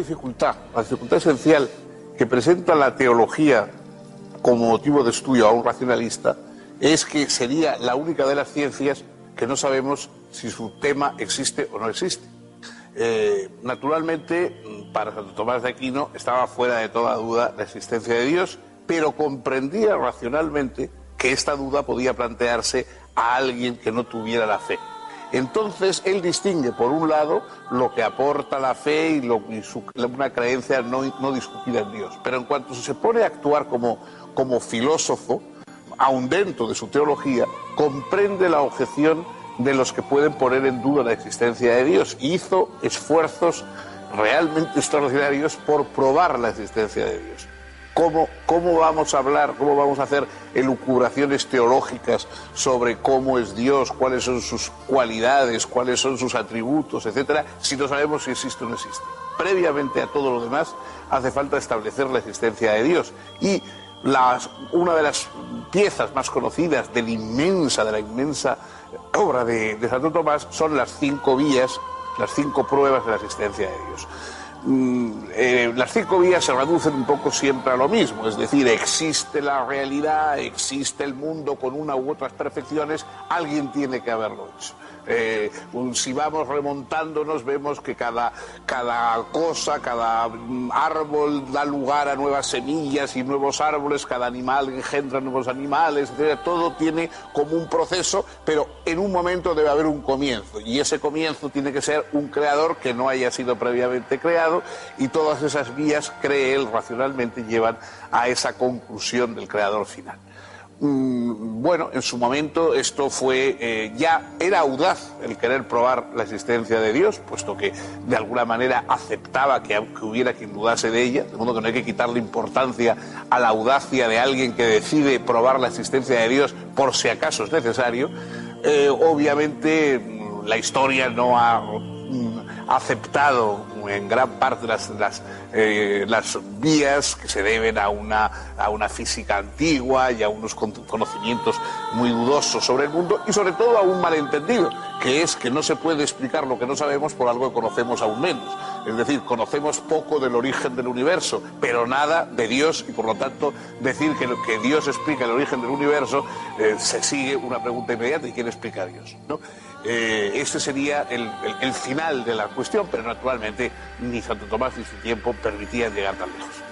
La dificultad esencial que presenta la teología como motivo de estudio a un racionalista es que sería la única de las ciencias que no sabemos si su tema existe o no existe. Naturalmente, para Santo Tomás de Aquino estaba fuera de toda duda la existencia de Dios, pero comprendía racionalmente que esta duda podía plantearse a alguien que no tuviera la fe. Entonces él distingue, por un lado, lo que aporta la fe y una creencia no discutida en Dios. Pero en cuanto se pone a actuar como filósofo, aun dentro de su teología, comprende la objeción de los que pueden poner en duda la existencia de Dios. Y hizo esfuerzos realmente extraordinarios por probar la existencia de Dios. ¿Cómo vamos a hablar, cómo vamos a hacer elucubraciones teológicas sobre cómo es Dios, cuáles son sus cualidades, cuáles son sus atributos, etcétera, si no sabemos si existe o no existe? Previamente a todo lo demás, hace falta establecer la existencia de Dios. Y una de las piezas más conocidas de la inmensa obra de Santo Tomás son las 5 vías, las 5 pruebas de la existencia de Dios. Las 5 vías se reducen un poco siempre a lo mismo, es decir, existe la realidad, existe el mundo con una u otras perfecciones, alguien tiene que haberlo hecho. Si vamos remontándonos vemos que cada cosa, cada árbol da lugar a nuevas semillas y nuevos árboles, cada animal engendra nuevos animales, etc. Todo tiene como un proceso, pero en un momento debe haber un comienzo, y ese comienzo tiene que ser un creador que no haya sido previamente creado, y todas esas vías, cree él racionalmente, llevan a esa conclusión del creador final. Bueno, en su momento esto fue, ya era audaz el querer probar la existencia de Dios, puesto que de alguna manera aceptaba que hubiera quien dudase de ella, de modo que no hay que quitarle importancia a la audacia de alguien que decide probar la existencia de Dios por si acaso es necesario. Obviamente la historia no ha aceptado en gran parte las vías que se deben a una física antigua y a unos conocimientos muy dudosos sobre el mundo, y sobre todo a un malentendido, que es que no se puede explicar lo que no sabemos por algo que conocemos aún menos. Es decir, conocemos poco del origen del universo, pero nada de Dios, y por lo tanto decir que Dios explica el origen del universo, se sigue una pregunta inmediata: ¿y quién explica a Dios?, ¿no? Este sería el final de la cuestión, pero naturalmente ni Santo Tomás ni su tiempo permitían llegar tan lejos.